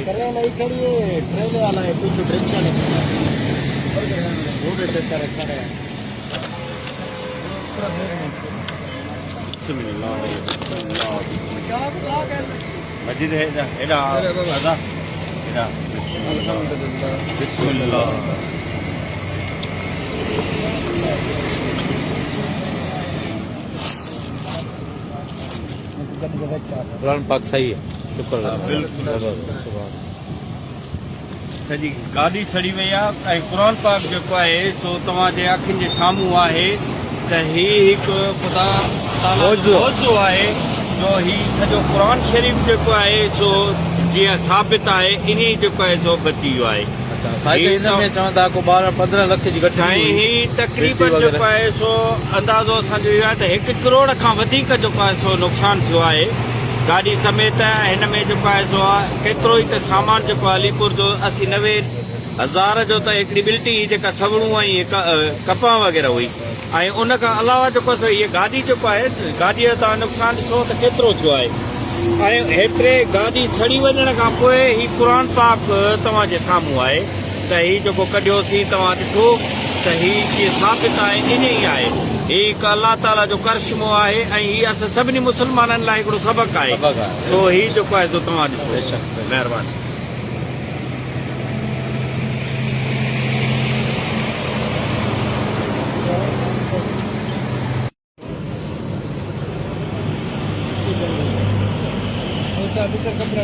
करें नहीं खड़ी है, ट्रेन वाला है पीछे रिक्शा नहीं रोड चक्कर रखा है। मस्जिद है एडा दादा एडा बिस्मिल्लाह कुरान पाक सही है शुक्र सॼी गाॾी सड़ी वई आहे ऐं क़ुर पाक जेको आहे सो तव्हांजे अखियुनि जे साम्हूं आहे त हीउ हिकु ख़ुदा ताला जो मौज़ू आहे जो हीउ सॼो क़ुर शरीफ़ जेको आहे सो जीअं साबित आहे इन ई जेको आहे सो बची वियो आहे। साईं में चवंदा को 12-15 लख जी घटि साईं हीउ तक़रीबन जेको आहे सो अंदाज़ो असांजो इहो आहे त 1 करोड़ खां वधीक जेको आहे सो नुक़सानु थियो आहे गाॾी समेत। हिन में जेको आहे सो केतिरो ई त सामान जेको आहे अलीपुर जो 80-90 हज़ार जो त हिकिड़ी बिल्टी जेका सवणूं ऐं कपां वग़ैरह हुई ऐं उन खां अलावा जेको सो हीअ गाॾी जेको आहे गाॾीअ जो तव्हां नुक़सानु ॾिसो त केतिरो थियो आहे ऐं हेतिरे गाॾी सड़ी वञण खां पोइ हीउ क़ुर पाक तव्हांजे साम्हूं आहे त हीउ जेको कढियोसीं तव्हां ॾिठो त हीउ जीअं साबित आहे इन ई आहे। हीउ हिकु अलाह ताला जो करिश्मो आहे ऐं हीउ असां सभिनी मुस्लमाननि लाइ हिकिड़ो सबक़ु आहे। सो हीउ जेको आहे सो तव्हां ॾिसो महिरबानी। कपड़ा